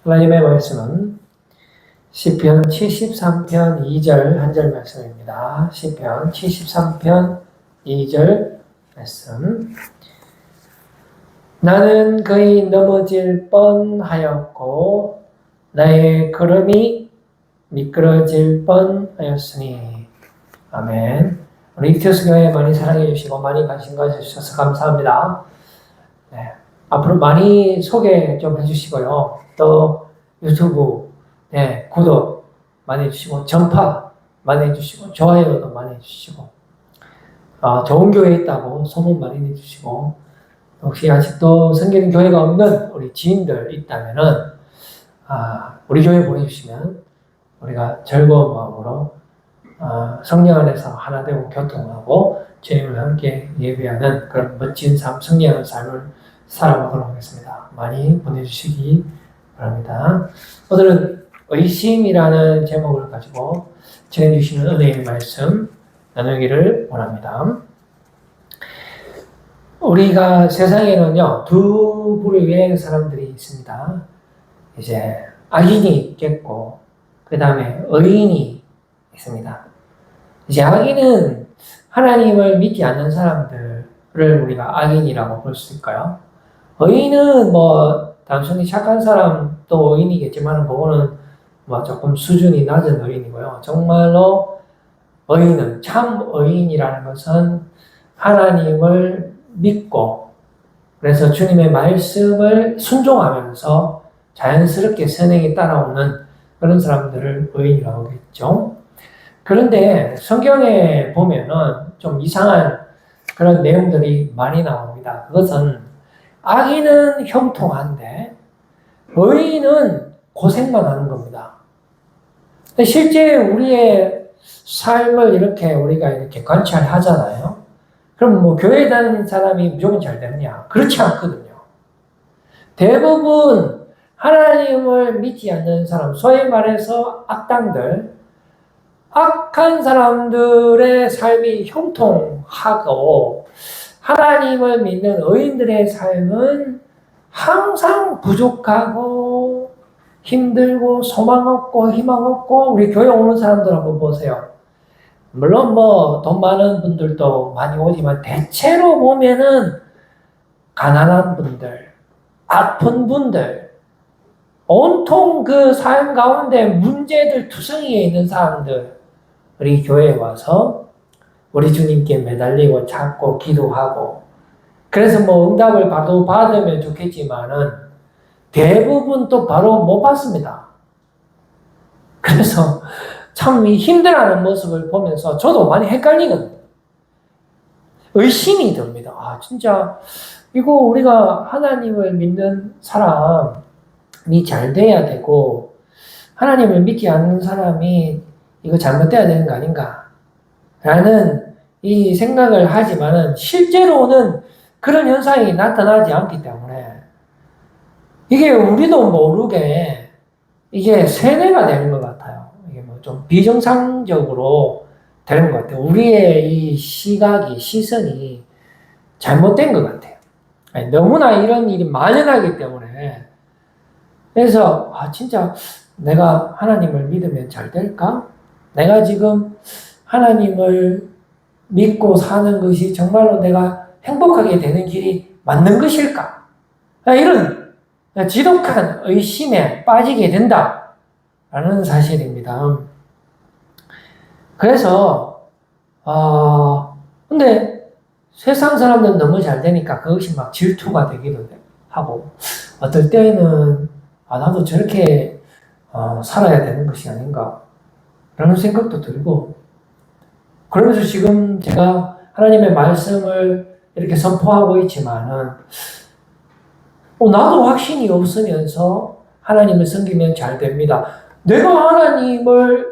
하나님의 말씀은 시편 73편 2절 한 절 말씀입니다. 시편 73편 2절 말씀. 나는 거의 넘어질 뻔하였고 나의 걸음이 미끄러질 뻔하였으니. 아멘. 우리 이티오스 교회 많이 사랑해 주시고 많이 관심 가져주셔서 감사합니다. 네. 앞으로 많이 소개 좀 해주시고요. 또 유튜브 구독 많이 해주시고 전파 많이 해주시고 좋아요도 많이 해주시고 좋은 교회 있다고 소문 많이 내주시고 혹시 아직도 섬기는 교회가 없는 우리 지인들 있다면은 우리 교회 보내주시면 우리가 즐거운 마음으로 성령 안에서 하나 되고 교통하고 주님을 함께 예배하는 그런 멋진 삶, 승리하는 삶을 살아보도록 하겠습니다. 많이 보내주시기 바랍니다. 오늘은 의심이라는 제목을 가지고 전해주시는 은혜의 말씀 나누기를 원합니다. 우리가 세상에는요, 두 부류의 사람들이 있습니다. 이제 악인이 있겠고, 그 다음에 의인이 있습니다. 이제 악인은 하나님을 믿지 않는 사람들을 우리가 악인이라고 볼 수 있을까요? 의인은 단순히 착한 사람도 의인이겠지만 그거는 조금 수준이 낮은 의인이고요. 정말로 의인은, 참 의인이라는 것은 하나님을 믿고 그래서 주님의 말씀을 순종하면서 자연스럽게 선행에 따라오는 그런 사람들을 의인이라고 하겠죠. 그런데 성경에 보면은 좀 이상한 그런 내용들이 많이 나옵니다. 그것은 악인은 형통한데 의인은 고생만 하는 겁니다. 실제 우리의 삶을 우리가 이렇게 관찰하잖아요. 그럼 교회 다니는 사람이 무조건 잘 되느냐? 그렇지 않거든요. 대부분 하나님을 믿지 않는 사람, 소위 말해서 악당들, 악한 사람들의 삶이 형통하고 하나님을 믿는 의인들의 삶은 항상 부족하고 힘들고 소망 없고 희망 없고. 우리 교회 오는 사람들 한번 보세요. 물론 돈 많은 분들도 많이 오지만 대체로 보면은 가난한 분들, 아픈 분들, 온통 그 삶 가운데 문제들 투성이에 있는 사람들 우리 교회에 와서 우리 주님께 매달리고 찾고 기도하고 그래서 응답을 바로 받으면 좋겠지만은 대부분 또 바로 못 받습니다. 그래서 참 힘들어하는 모습을 보면서 저도 많이 헷갈리거든요. 의심이 듭니다. 진짜 이거 우리가 하나님을 믿는 사람이 잘 돼야 되고 하나님을 믿지 않는 사람이 이거 잘못돼야 되는 거 아닌가 라는 이 생각을 하지만은 실제로는 그런 현상이 나타나지 않기 때문에 이게 우리도 모르게 이게 세뇌가 되는 것 같아요. 이게 좀 비정상적으로 되는 것 같아요. 우리의 이 시선이 잘못된 것 같아요. 너무나 이런 일이 만연하기 때문에. 그래서 진짜 내가 하나님을 믿으면 잘 될까? 내가 지금 하나님을 믿고 사는 것이 정말로 내가 행복하게 되는 길이 맞는 것일까? 이런 지독한 의심에 빠지게 된다라는 사실입니다. 그래서 근데 세상 사람들은 너무 잘 되니까 그것이 막 질투가 되기도 하고 어떨 때는 나도 저렇게 살아야 되는 것이 아닌가 라는 생각도 들고 그러면서 지금 제가 하나님의 말씀을 이렇게 선포하고 있지만은 나도 확신이 없으면서 하나님을 섬기면 잘 됩니다. 내가 하나님을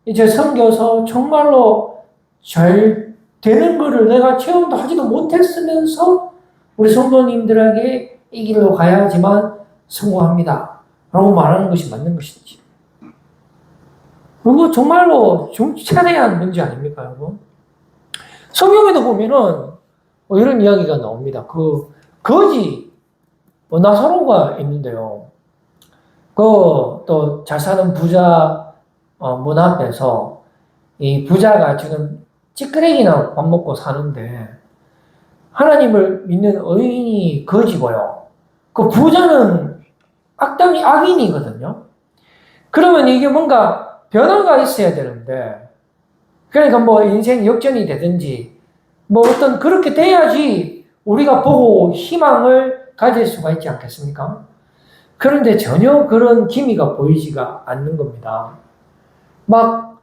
이제 섬겨서 정말로 잘 되는 것을 내가 체험도 하지도 못했으면서 우리 성도님들에게 이 길로 가야지만 성공합니다. 라고 말하는 것이 맞는 것인지. 그거 정말로 차대한 문제 아닙니까, 여러분? 성경에도 보면은 이런 이야기가 나옵니다. 거지 나사로가 있는데요. 또 잘 사는 부자 문 앞에서 이 부자가 지금 찌끄레기나 밥 먹고 사는데 하나님을 믿는 의인이 거지고요. 그 부자는 악당이 악인이거든요. 그러면 이게 뭔가 변화가 있어야 되는데, 그러니까 뭐 인생 역전이 되든지 뭐 어떤 그렇게 돼야지 우리가 보고 희망을 가질 수가 있지 않겠습니까? 그런데 전혀 그런 기미가 보이지가 않는 겁니다. 막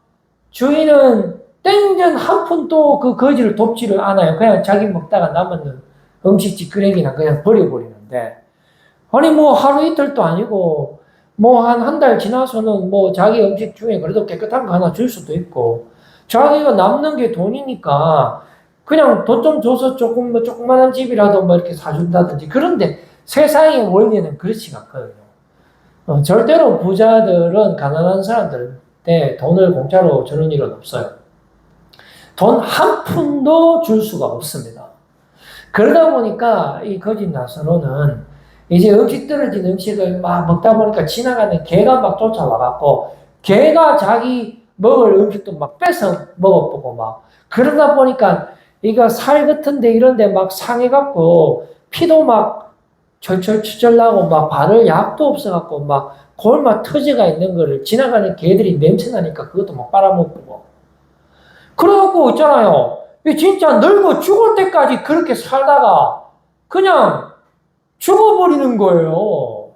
주인은 땡전 한 푼도 그 거지를 돕지를 않아요. 그냥 자기 먹다가 남은 음식 찌끄레기나 그냥 버려버리는데, 아니 뭐 하루 이틀도 아니고 뭐 한 달 지나서는 뭐 자기 음식 중에 그래도 깨끗한 거 하나 줄 수도 있고, 자기가 남는 게 돈이니까 그냥 돈 좀 줘서 조금 조그만한 집이라도 뭐 이렇게 사준다든지. 그런데 세상의 원리는 그렇지가 않거든요. 절대로 부자들은 가난한 사람들한테 돈을 공짜로 주는 일은 없어요. 돈 한 푼도 줄 수가 없습니다. 그러다 보니까 이 거짓 나사로는 이제 음식 떨어진 음식을 막 먹다 보니까 지나가는 개가 막 쫓아와갖고 개가 자기 먹을 음식도 막 뺏어 먹어보고 막 그러다 보니까 이거 살 같은데 이런데 막 상해갖고 피도 막 철철 나고 막 바를 약도 없어갖고 막 골마 터지가 있는 거를 지나가는 개들이 냄새나니까 그것도 막 빨아먹고. 그래갖고 있잖아요. 진짜 늙어 죽을 때까지 그렇게 살다가 그냥 죽어버리는 거예요.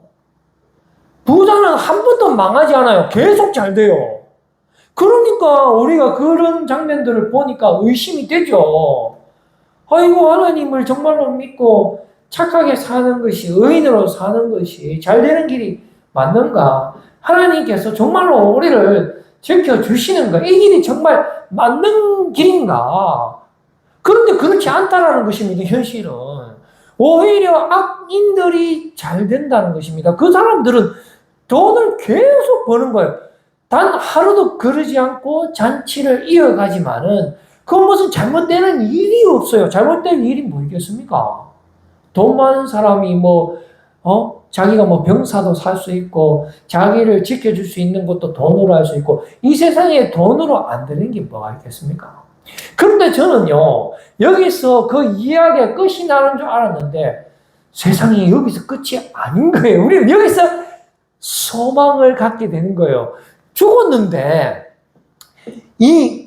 부자는 한 번도 망하지 않아요. 계속 잘 돼요. 그러니까 우리가 그런 장면들을 보니까 의심이 되죠. 아이고, 하나님을 정말로 믿고 착하게 사는 것이, 의인으로 사는 것이 잘 되는 길이 맞는가? 하나님께서 정말로 우리를 지켜주시는가? 이 길이 정말 맞는 길인가? 그런데 그렇지 않다라는 것입니다, 현실은. 오히려 악인들이 잘 된다는 것입니다. 그 사람들은 돈을 계속 버는 거예요. 단 하루도 그러지 않고 잔치를 이어가지만은 그건 무슨 잘못되는 일이 없어요. 잘못된 일이 뭐겠습니까? 돈 많은 사람이 자기가 병사도 살 수 있고, 자기를 지켜줄 수 있는 것도 돈으로 할 수 있고, 이 세상에 돈으로 안 되는 게 뭐가 있겠습니까? 그런데 저는요, 여기서 그 이야기가 끝이 나는 줄 알았는데, 세상이 여기서 끝이 아닌 거예요. 우리는 여기서 소망을 갖게 되는 거예요. 죽었는데,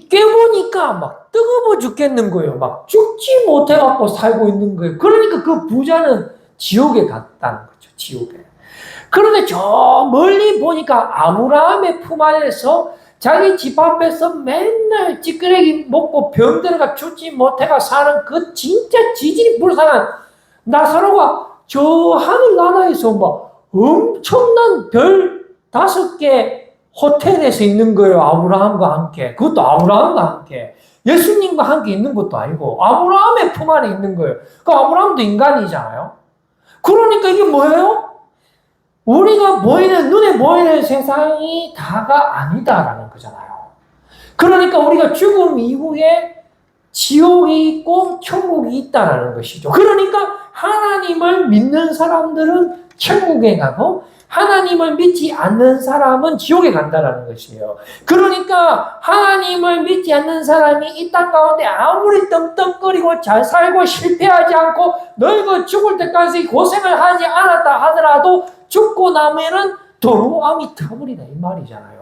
깨보니까 막 뜨거워 죽겠는 거예요. 막 죽지 못해갖고 살고 있는 거예요. 그러니까 그 부자는 지옥에 갔다는 거죠. 지옥에. 그런데 저 멀리 보니까 아브라함의 품 안에서 자기 집 앞에서 맨날 찌끄레기 먹고 병들어가 죽지 못해가 사는 그 진짜 지질이 불쌍한 나사로가 저 하늘나라에서 막 엄청난 별 5개 호텔에서 있는 거예요. 아브라함과 함께. 그것도 아브라함과 함께. 예수님과 함께 있는 것도 아니고 아브라함의 품 안에 있는 거예요. 그 아브라함도 인간이잖아요. 그러니까 이게 뭐예요? 우리가 눈에 보이는 세상이 다가 아니다라는 거잖아요. 그러니까 우리가 죽음 이후에 지옥이 있고 천국이 있다라는 것이죠. 그러니까 하나님을 믿는 사람들은 천국에 가고 하나님을 믿지 않는 사람은 지옥에 간다라는 것이에요. 그러니까 하나님을 믿지 않는 사람이 이 땅 가운데 아무리 떵떵거리고 잘 살고 실패하지 않고 늙어 죽을 때까지 고생을 하지 않았다 하더라도 죽고 나면은 도루함이 터버리다 이 말이잖아요.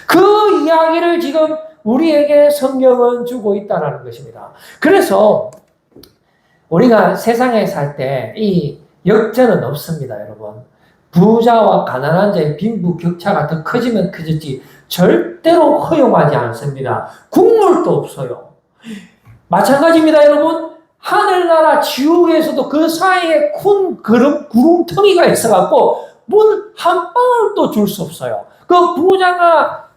그 이야기를 지금 우리에게 성경은 주고 있다는 것입니다. 그래서 우리가 세상에 살 때 이 역전은 없습니다, 여러분. 부자와 가난한 자의 빈부격차가 더 커지면 커졌지 절대로 허용하지 않습니다. 국물도 없어요. 마찬가지입니다, 여러분. 하늘나라 지옥에서도 그 사이에 큰 구름텅이가 있어갖고 물 한 방울도 줄 수 없어요. 그 부자가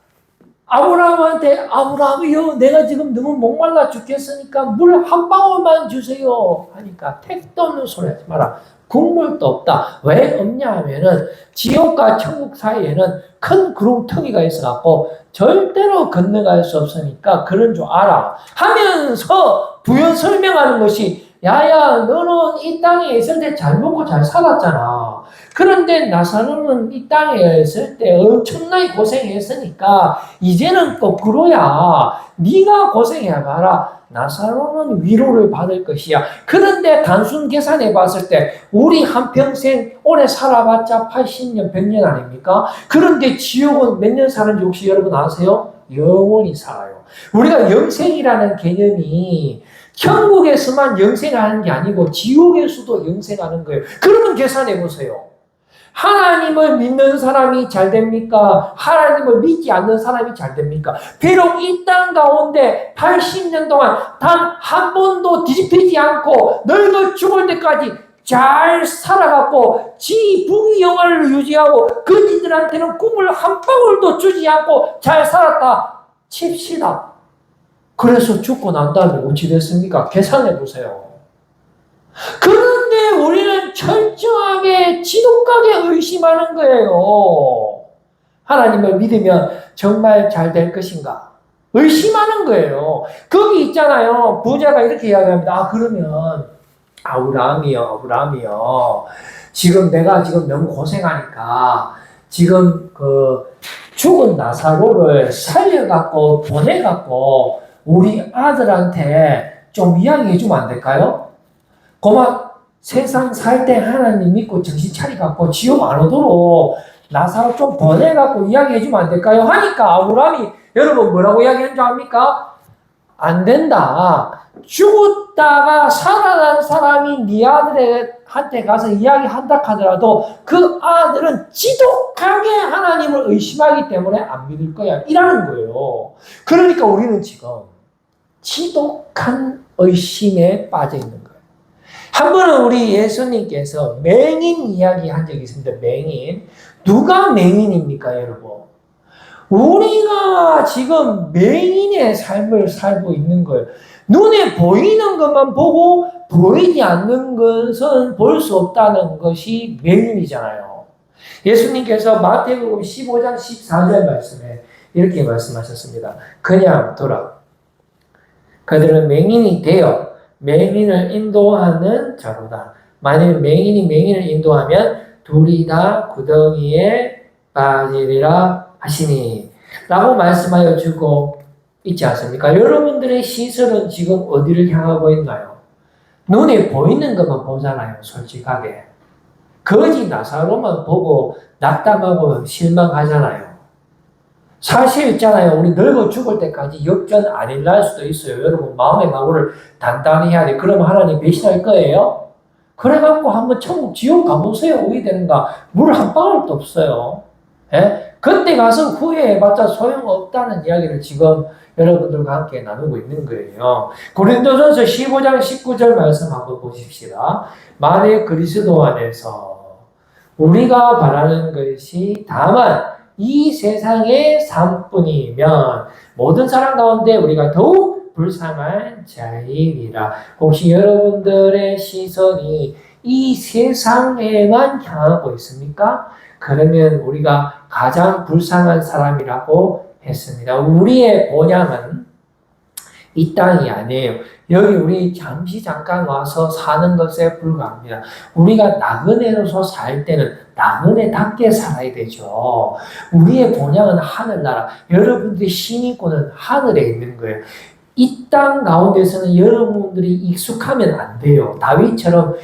아브라함한테 아브라함이요, 내가 지금 너무 목말라 죽겠으니까 물 한 방울만 주세요 하니까 택도 없는 소리 하지 마라. 국물도 없다. 왜 없냐 하면은 지옥과 천국 사이에는 큰 구름텅이가 있어갖고 절대로 건너갈 수 없으니까 그런 줄 알아 하면서 부연 설명하는 것이, 야야 너는 이 땅에 있을 때 잘 먹고 잘 살았잖아. 그런데 나사로는 이 땅에 있을 때 엄청나게 고생했으니까 이제는 거꾸로야. 네가 고생해봐라. 나사로는 위로를 받을 것이야. 그런데 단순 계산해 봤을 때 우리 한평생 오래 살아봤자 80년, 100년 아닙니까? 그런데 지옥은 몇 년 사는지 혹시 여러분 아세요? 영원히 살아요. 우리가 영생이라는 개념이 천국에서만 영생하는 게 아니고 지옥에서도 영생하는 거예요. 그러면 계산해 보세요. 하나님을 믿는 사람이 잘 됩니까? 하나님을 믿지 않는 사람이 잘 됩니까? 비록 이 땅 가운데 80년 동안 단 한 번도 뒤집히지 않고 늙어 죽을 때까지 잘 살아갔고 지 부귀영화를 유지하고 그들한테는 꿈을 한 방울도 주지 않고 잘 살았다 칩시다. 그래서 죽고 난 다음에 어찌 됐습니까? 계산해 보세요. 그런데 우리는 철저하게 지독하게 의심하는 거예요. 하나님을 믿으면 정말 잘 될 것인가? 의심하는 거예요. 거기 있잖아요. 부자가 이렇게 이야기합니다. 그러면 아브라함이요. 지금 내가 지금 너무 고생하니까 지금 죽은 나사로를 살려갖고 보내갖고 우리 아들한테 좀 이야기해 주면 안 될까요? 고마 세상 살 때 하나님 믿고 정신 차리갖고 지옥 안 오도록 나사로 좀 보내갖고 이야기해 주면 안 될까요? 하니까 아브라함이 여러분 뭐라고 이야기한 줄 압니까? 안 된다. 죽었다가 살아난 사람이 네 아들한테 가서 이야기한다 하더라도 그 아들은 지독하게 하나님을 의심하기 때문에 안 믿을 거야. 이라는 거예요. 그러니까 우리는 지금 지독한 의심에 빠져 있는 거예요. 한 번은 우리 예수님께서 맹인 이야기 한 적이 있습니다. 맹인. 누가 맹인입니까, 여러분? 우리가 지금 맹인의 삶을 살고 있는 거예요. 눈에 보이는 것만 보고 보이지 않는 것은 볼 수 없다는 것이 맹인이잖아요. 예수님께서 마태복음 15장 14절 말씀에 이렇게 말씀하셨습니다. 그냥 돌아. 그들은 맹인이 되어 맹인을 인도하는 자로다. 만일 맹인이 맹인을 인도하면 둘이 다 구덩이에 빠지리라 하시니 라고 말씀하여 주고 있지 않습니까? 여러분들의 시선은 지금 어디를 향하고 있나요? 눈에 보이는 것만 보잖아요. 솔직하게. 거지 나사로만 보고 낙담하고 실망하잖아요. 사실 있잖아요. 우리 늙어 죽을 때까지 역전 안 일어날 수도 있어요. 여러분 마음의 각오를 단단히 해야 돼. 그러면 하나님 배신할 거예요? 그래갖고 한번 천국 지옥 가보세요. 어떻게 되는가? 물 한 방울도 없어요. 예? 그때 가서 후회해봤자 소용없다는 이야기를 지금 여러분들과 함께 나누고 있는 거예요. 고린도전서 15장 19절 말씀 한번 보십시다. 만일 그리스도 안에서 우리가 바라는 것이 다만 이 세상의 삶뿐이면 모든 사람 가운데 우리가 더욱 불쌍한 자이니라. 혹시 여러분들의 시선이 이 세상에만 향하고 있습니까? 그러면 우리가 가장 불쌍한 사람이라고 했습니다. 우리의 본향은 이 땅이 아니에요. 여기 우리 잠깐 와서 사는 것에 불과합니다. 우리가 나그네로서 살 때는 나그네답게 살아야 되죠. 우리의 본향은 하늘나라. 여러분들의 신인권은 하늘에 있는 거예요. 이 땅 가운데서는 여러분들이 익숙하면 안 돼요. 다윗처럼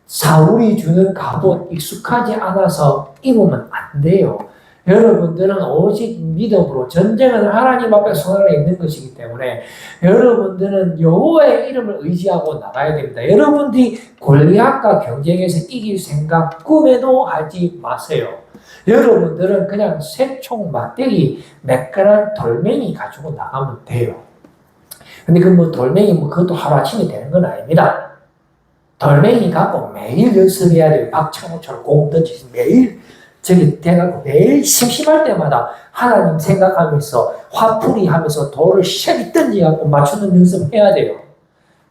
사울이 주는 갑옷 익숙하지 않아서 입으면 안 돼요. 여러분들은 오직 믿음으로 전쟁은 하나님 앞에 손안에 있는 것이기 때문에 여러분들은 여호와의 이름을 의지하고 나가야 됩니다. 여러분들이 골리앗과 경쟁에서 이길 생각 꿈에도 하지 마세요. 여러분들은 그냥 새총, 막대기, 매끈한 돌멩이 가지고 나가면 돼요. 근데 돌멩이 그것도 하루아침에 되는 건 아닙니다. 돌멩이 갖고 매일 연습해야 돼요. 박찬호처럼 공 던지지 매일 저기 돼갖고 매일 심심할 때마다 하나님 생각하면서 화풀이 하면서 돌을 쉐리 던지갖고 맞추는 연습해야 돼요.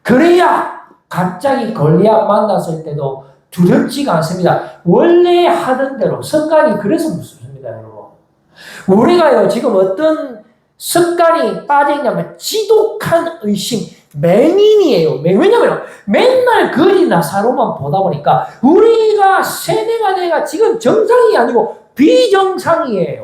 그래야 갑자기 골리앗 만났을 때도 두렵지가 않습니다. 원래 하던 대로 습관이 그래서 무섭습니다, 여러분. 우리가요 지금 어떤 습관이 빠져있냐면 지독한 의심, 맹인이에요. 왜냐면 맨날 글이나 사로만 보다 보니까 우리가 세대가 내가 지금 정상이 아니고 비정상이에요.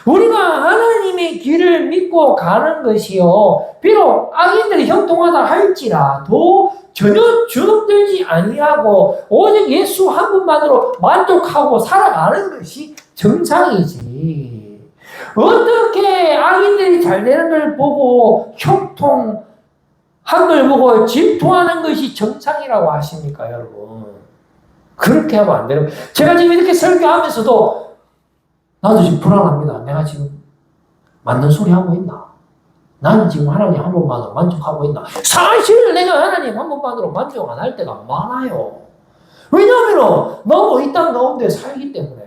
우리가 하나님의 길을 믿고 가는 것이요. 비록 악인들이 형통하다 할지라도 전혀 주눅들지 아니하고 오직 예수 한 분만으로 만족하고 살아가는 것이 정상이지. 어떻게 악인들이 잘 되는 걸 보고 형통한 걸 보고 질투하는 것이 정상이라고 하십니까, 여러분? 그렇게 하면 안 되는 거예요. 제가 지금 이렇게 설교하면서도 나도 지금 불안합니다. 내가 지금 맞는 소리 하고 있나? 나는 지금 하나님 한 번만으로 만족하고 있나? 사실 내가 하나님 한 번만으로 만족 안 할 때가 많아요. 왜냐하면 너무 이 땅 가운데 살기 때문에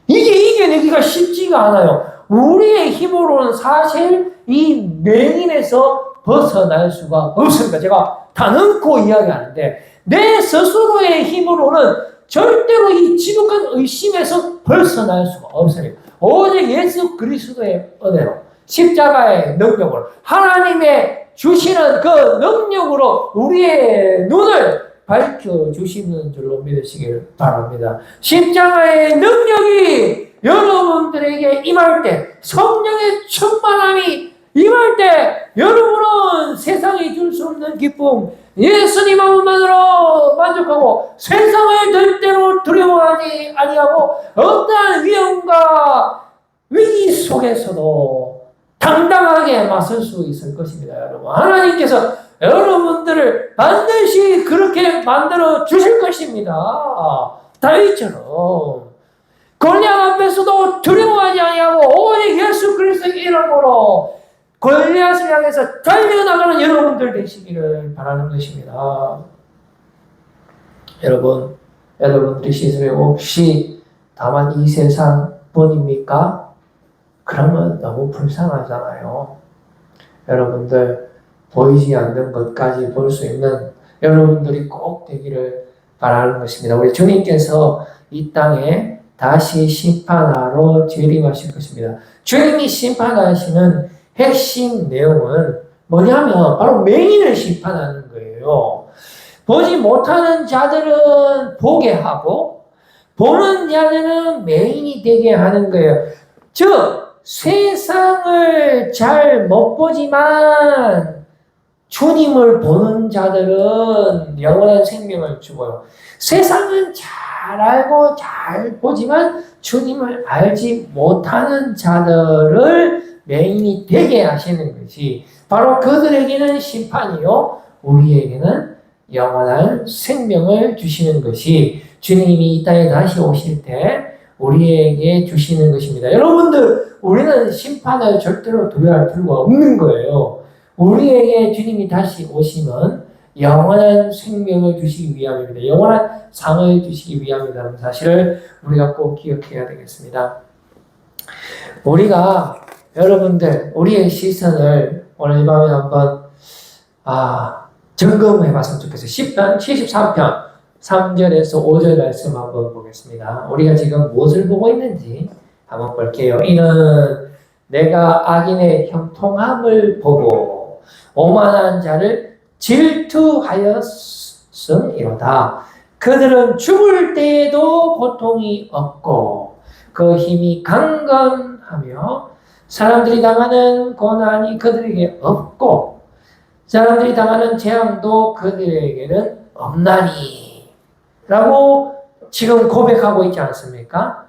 이게 이겨내기가 쉽지가 않아요. 우리의 힘으로는 사실 이 맹인에서 벗어날 수가 없습니다. 제가 단언코 이야기하는데 내 스스로의 힘으로는 절대로 이 지독한 의심에서 벗어날 수가 없어요. 오직 예수 그리스도의 은혜로 십자가의 능력으로 하나님의 주시는 그 능력으로 우리의 눈을 밝혀주시는 줄로 믿으시길 바랍니다. 십자가의 능력이 여러분들에게 임할 때, 성령의 충만함이 임할 때 여러분은 세상이 줄 수 없는 기쁨, 예수님 한 분만으로 만족하고 세상을 절대로 두려워하지 아니하고 어떠한 위험과 위기 속에서도 당당하게 맞설 수 있을 것입니다. 여러분, 하나님께서 여러분들을 반드시 그렇게 만들어 주실 것입니다. 다윗처럼 골리앗 앞에서도 두려워하지 아니하고 오직 예수 그리스도의 이름으로 골리앗을 향해서 달려나가는 여러분들 되시기를 바라는 것입니다. 여러분들이 시설에 혹시 다만 이 세상뿐입니까? 그러면 너무 불쌍하잖아요. 여러분들 보이지 않는 것까지 볼 수 있는 여러분들이 꼭 되기를 바라는 것입니다. 우리 주님께서 이 땅에 다시 심판하러 재림하실 것입니다. 주님이 심판하시는 핵심 내용은 뭐냐면 바로 맹인을 심판하는 거예요. 보지 못하는 자들은 보게 하고 보는 자들은 맹인이 되게 하는 거예요. 즉 세상을 잘 못 보지만 주님을 보는 자들은 영원한 생명을 주고요. 세상은 잘 알고 잘 보지만 주님을 알지 못하는 자들을 맹인이 되게 하시는 것이 바로 그들에게는 심판이요 우리에게는 영원한 생명을 주시는 것이 주님이 이 땅에 다시 오실 때 우리에게 주시는 것입니다. 여러분들, 우리는 심판을 절대로 두려워할 필요가 없는 거예요. 우리에게 주님이 다시 오시면 영원한 생명을 주시기 위함입니다. 영원한 상을 주시기 위함이라는 사실을 우리가 꼭 기억해야 되겠습니다. 우리가 여러분들, 우리의 시선을 오늘 밤에 한번 점검해 봤으면 좋겠어요. 10편, 73편 3절에서 5절 말씀 한번 보겠습니다. 우리가 지금 무엇을 보고 있는지 한번 볼게요. 이는 내가 악인의 형통함을 보고 오만한 자를 질투하였음이로다. 그들은 죽을 때에도 고통이 없고 그 힘이 강건하며 사람들이 당하는 고난이 그들에게 없고 사람들이 당하는 재앙도 그들에게는 없나니 라고 지금 고백하고 있지 않습니까?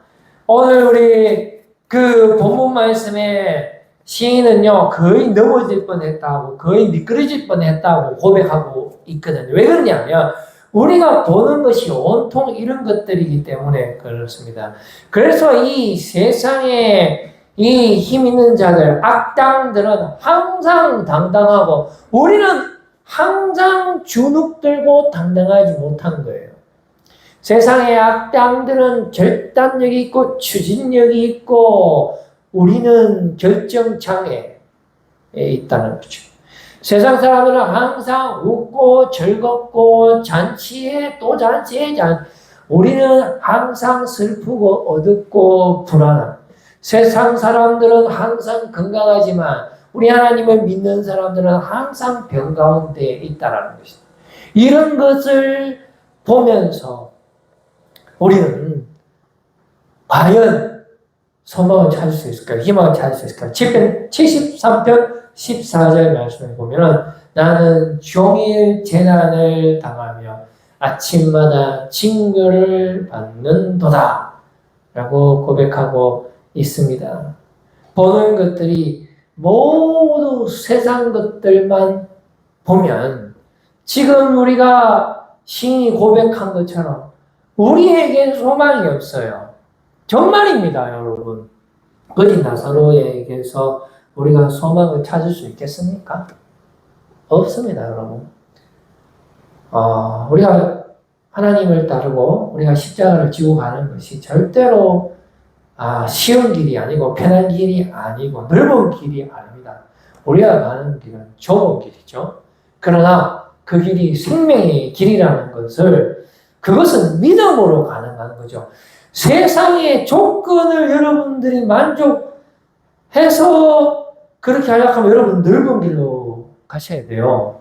오늘 우리 그 본문 말씀에 시인은요 거의 넘어질 뻔했다고 거의 미끄러질 뻔했다고 고백하고 있거든요. 왜 그러냐면 우리가 보는 것이 온통 이런 것들이기 때문에 그렇습니다. 그래서 이 세상에 이 힘 있는 자들, 악당들은 항상 당당하고 우리는 항상 주눅 들고 당당하지 못한 거예요. 세상의 악당들은 결단력이 있고 추진력이 있고 우리는 결정장애에 있다는 거죠. 세상 사람들은 항상 웃고 즐겁고 잔치에 또 잔치에 우리는 항상 슬프고 어둡고 불안한 세상 사람들은 항상 건강하지만 우리 하나님을 믿는 사람들은 항상 병 가운데 있다라는 것입니다. 이런 것을 보면서 우리는 과연 소망을 찾을 수 있을까요? 희망을 찾을 수 있을까요? 73편 14절 말씀을 보면 나는 종일 재난을 당하며 아침마다 징벌을 받는도다 라고 고백하고 있습니다. 보는 것들이 모두 세상 것들만 보면 지금 우리가 시인이 고백한 것처럼 우리에겐 소망이 없어요. 정말입니다, 여러분. 거짓 나사로에게서 우리가 소망을 찾을 수 있겠습니까? 없습니다, 여러분. 우리가 하나님을 따르고 우리가 십자가를 지고 가는 것이 절대로 쉬운 길이 아니고 편한 길이 아니고 넓은 길이 아닙니다. 우리가 가는 길은 좁은 길이죠. 그러나 그 길이 생명의 길이라는 것을 그것은 믿음으로 가능한 거죠. 세상의 조건을 여러분들이 만족해서 그렇게 하려고 하면 여러분 넓은 길로 가셔야 돼요.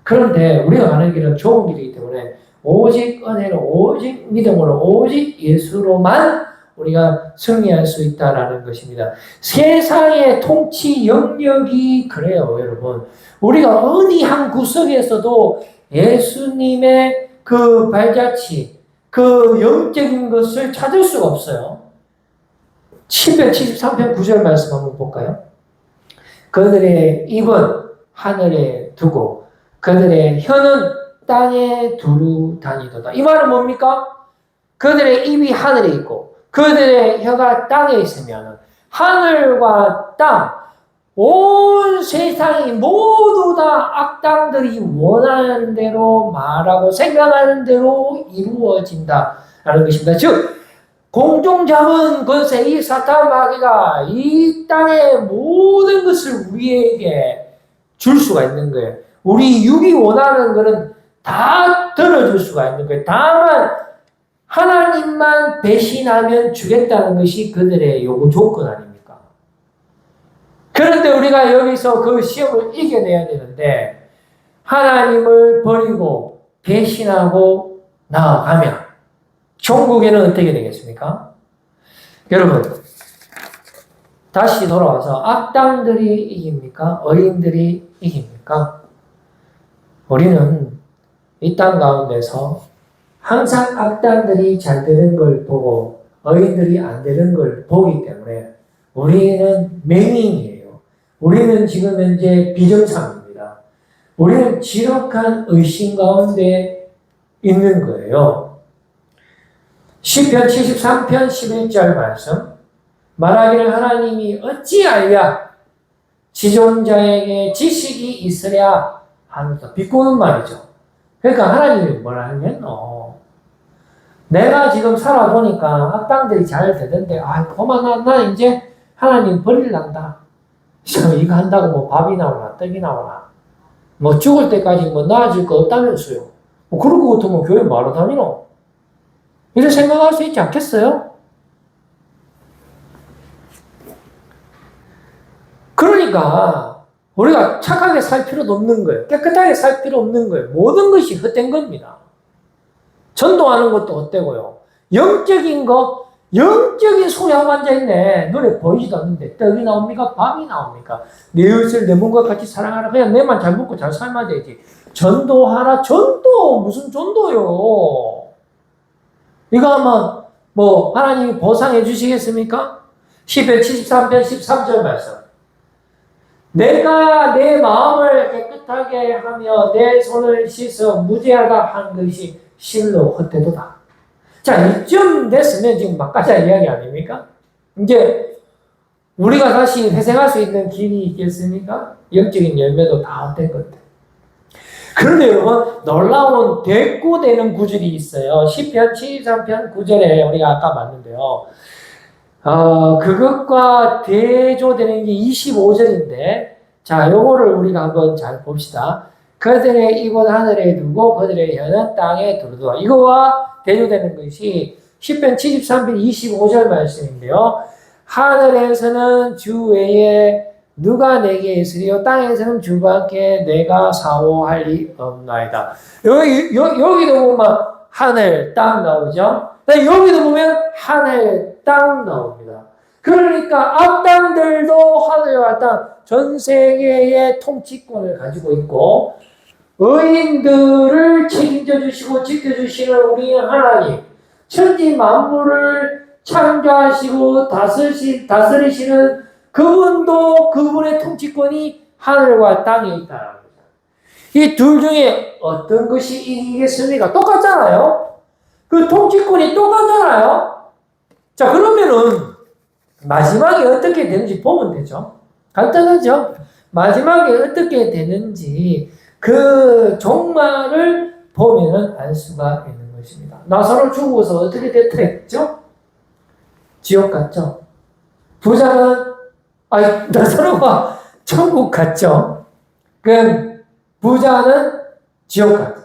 그런데 우리가 가는 길은 좁은 길이기 때문에 오직 은혜로, 오직 믿음으로, 오직 예수로만 우리가 승리할 수 있다라는 것입니다. 세상의 통치 영역이 그래요, 여러분. 우리가 어디 한 구석에서도 예수님의 그 발자취, 그 영적인 것을 찾을 수가 없어요. 시편 73편 9절 말씀 한번 볼까요? 그들의 입은 하늘에 두고 그들의 혀는 땅에 두루 다니도다. 이 말은 뭡니까? 그들의 입이 하늘에 있고 그들의 혀가 땅에 있으면 하늘과 땅, 온 세상이 모두 다 악당들이 원하는 대로 말하고 생각하는 대로 이루어진다라는 것입니다. 즉 공중 잡은 권세 이 사탄 마귀가 이 땅의 모든 것을 우리에게 줄 수가 있는 거예요. 우리 육이 원하는 것은 다 들어줄 수가 있는 거예요. 다만 하나님만 배신하면 주겠다는 것이 그들의 요구 조건 아닙니까? 그런데 우리가 여기서 그 시험을 이겨내야 되는데 하나님을 버리고 배신하고 나아가면 천국에는 어떻게 되겠습니까? 여러분 다시 돌아와서 악당들이 이깁니까? 어린들이 이깁니까? 우리는 이 땅 가운데서 항상 악당들이 잘 되는 걸 보고 어린들이 안 되는 걸 보기 때문에 우리는 맹인이에요. 우리는 지금 현재 비정상입니다. 우리는 지독한 의심 가운데 있는 거예요. 시편 73편 11절 말씀 말하기를 하나님이 어찌 알랴 지존자에게 지식이 있으랴 하면서 비꼬는 말이죠. 그러니까 하나님이 뭐라 하냐면 내가 지금 살아보니까 악당들이 잘 되던데 그만 나 이제 하나님 버릴란다. 이거 한다고 뭐 밥이 나오나 떡이 나오나 뭐 죽을 때까지 뭐 나아질 거 없다면서요. 뭐 그럴 것 같으면 교회 말로 다니노? 이렇게 생각할 수 있지 않겠어요? 그러니까 우리가 착하게 살 필요도 없는 거예요. 깨끗하게 살 필요 없는 거예요. 모든 것이 헛된 겁니다. 전도하는 것도 헛되고요. 영적인 거, 영적인 소리하고 앉아있네. 눈에 보이지도 않는데 떡이 나옵니까? 밥이 나옵니까? 내 이웃을 내 몸과 같이 사랑하라. 그냥 내만 잘 먹고 잘 살면 되지. 전도하라. 전도 무슨 전도요? 이거 아마 뭐 하나님이 보상해 주시겠습니까? 시편 73편 13절 말씀. 내가 내 마음을 깨끗하게 하며 내 손을 씻어 무죄하다 한 것이 실로 헛되도다. 자, 이쯤 됐으면 지금 막가자 이야기 아닙니까? 이제 우리가 다시 회생할 수 있는 길이 있겠습니까? 영적인 열매도 다 헛된 것들. 그런데 여러분 놀라운 대꾸되는 구절이 있어요. 시편 73편 9절에 우리가 아까 봤는데요. 그것과 대조되는 게 25절인데 자, 요거를 우리가 한번 잘 봅시다. 그들의 입은 하늘에 두고 그들의 혀는 땅에 두르도다. 이거와 대조되는 것이 시편 73편 25절 말씀인데요. 하늘에서는 주 외에 누가 내게 있으리요? 땅에서는 주와 함께 내가 사오할 리 없나이다. 여기도 보면 하늘, 땅 나오죠? 여기도 보면 하늘, 땅 나옵니다. 그러니까 악당들도 하늘과 땅, 전 세계의 통치권을 가지고 있고, 의인들을 책임져 주시고 지켜주시는 우리 하나님, 천지 만물을 창조하시고 다스리시는 그분도 그분의 통치권이 하늘과 땅에 있다는 겁니다. 이 둘 중에 어떤 것이 이기겠습니까? 똑같잖아요. 그 통치권이 똑같잖아요. 자, 그러면은 마지막에 어떻게 되는지 보면 되죠. 간단하죠. 마지막에 어떻게 되는지 그 종말을 보면은 알 수가 있는 것입니다. 나사로 죽어서 어떻게 됐다 했죠? 지옥 갔죠. 부자는 나사로가 천국 갔죠. 그 부자는 지옥 갔죠.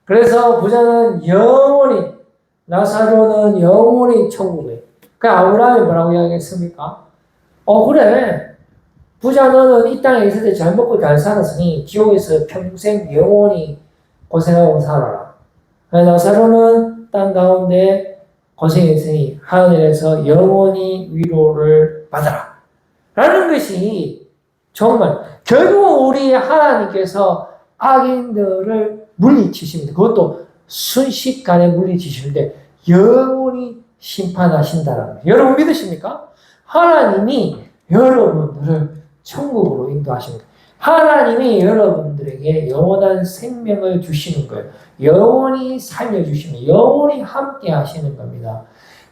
그래서 부자는 영원히, 나사로는 영원히 천국에. 그 아브라함이 뭐라고 이야기했습니까? 그래. 부자는 이 땅에 있을 때 잘 먹고 잘 살았으니 지옥에서 평생 영원히 고생하고 살아라. 나사로는 땅 가운데 고생했으니 하늘에서 영원히 위로를 받아라. 라는 것이 정말 결국 우리 하나님께서 악인들을 물리치십니다. 그것도 순식간에 물리치시는데 영원히 심판하신다는 거예요. 여러분 믿으십니까? 하나님이 여러분들을 천국으로 인도하십니다. 하나님이 여러분들에게 영원한 생명을 주시는 거예요. 영원히 살려주시는, 영원히 함께 하시는 겁니다.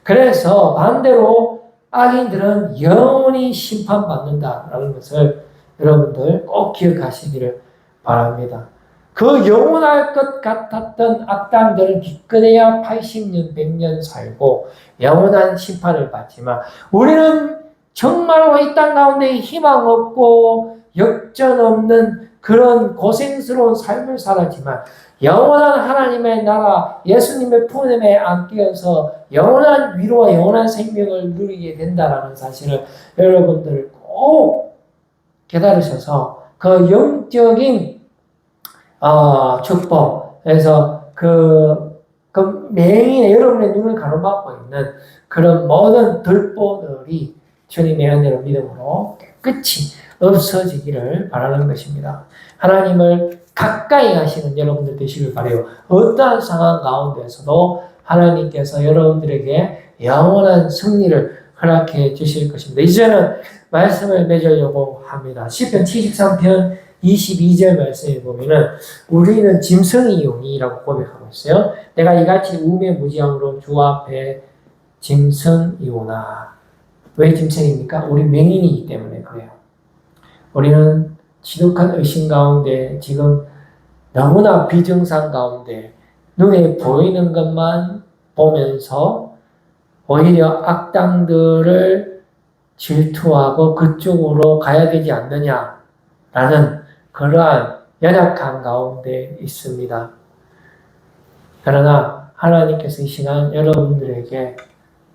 그래서 반대로 악인들은 영원히 심판받는다라는 것을 여러분들 꼭 기억하시기를 바랍니다. 그 영원할 것 같았던 악당들은 기껏해야 80년, 100년 살고 영원한 심판을 받지만 우리는 정말로 이 땅 가운데 희망 없고 역전 없는 그런 고생스러운 삶을 살았지만 영원한 하나님의 나라, 예수님의 품에 안겨서 영원한 위로와 영원한 생명을 누리게 된다는 사실을 여러분들 꼭 깨달으셔서 그 영적인 축복에서 매일 여러분의 눈을 가로막고 있는 그런 모든 들보들이 주님의 은혜로 믿음으로 깨끗이 없어지기를 바라는 것입니다. 하나님을 가까이 하시는 여러분들 되시길 바라요. 어떠한 상황 가운데서도 하나님께서 여러분들에게 영원한 승리를 허락해 주실 것입니다. 이제는 말씀을 맺으려고 합니다. 시편 73편 22절 말씀에 보면은 우리는 짐승이오니라고 고백하고 있어요. 내가 이같이 우매무지함으로 주 앞에 짐승이오나. 왜 짐승입니까? 우리 맹인이기 때문에 그래요. 우리는 지독한 의심 가운데 지금 너무나 비정상 가운데 눈에 보이는 것만 보면서 오히려 악당들을 질투하고 그쪽으로 가야 되지 않느냐라는 그러한 연약한 가운데 있습니다. 그러나 하나님께서 이 시간 여러분들에게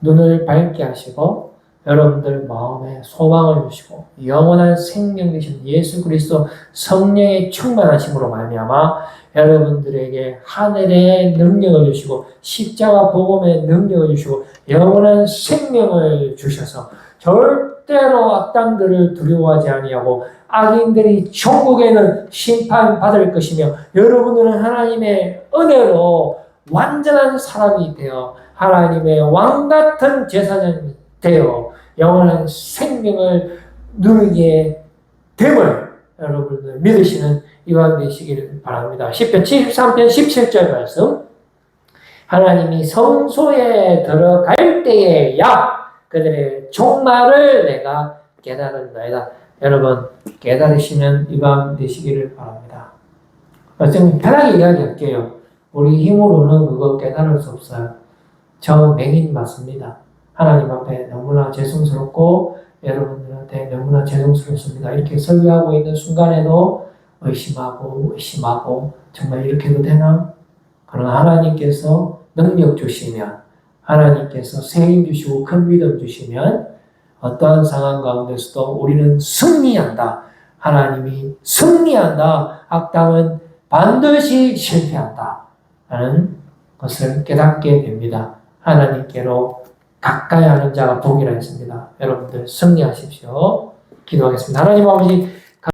눈을 밝게 하시고 여러분들 마음에 소망을 주시고 영원한 생명 되신 예수 그리스도 성령의 충만하심으로 말미암아 여러분들에게 하늘의 능력을 주시고 십자가 복음의 능력을 주시고 영원한 생명을 주셔서 절대로 악당들을 두려워하지 아니하고 악인들이 천국에는 심판받을 것이며 여러분들은 하나님의 은혜로 완전한 사람이 되어 하나님의 왕같은 제사장이 되어 영원한 생명을 누리게 됨을 여러분들 믿으시는 이와 되시기를 바랍니다. 시편 73편 17절 말씀 하나님이 성소에 들어갈 때에야 그들의 종말을 내가 깨달은나이다. 여러분 깨달으시는 이 밤 되시기를 바랍니다. 좀 편하게 이야기할게요. 우리 힘으로는 그거 깨달을 수 없어요. 저 맹인 맞습니다. 하나님 앞에 너무나 죄송스럽고 여러분들한테 너무나 죄송스럽습니다. 이렇게 설교하고 있는 순간에도 의심하고 정말 이렇게 해도 되나? 그러나 하나님께서 능력 주시면 하나님께서 세임 주시고 큰 믿음 주시면 어떠한 상황 가운데서도 우리는 승리한다. 하나님이 승리한다. 악당은 반드시 실패한다. 라는 것을 깨닫게 됩니다. 하나님께로 가까이 하는 자가 복이라 했습니다. 여러분들 승리하십시오. 기도하겠습니다. 하나님 아버지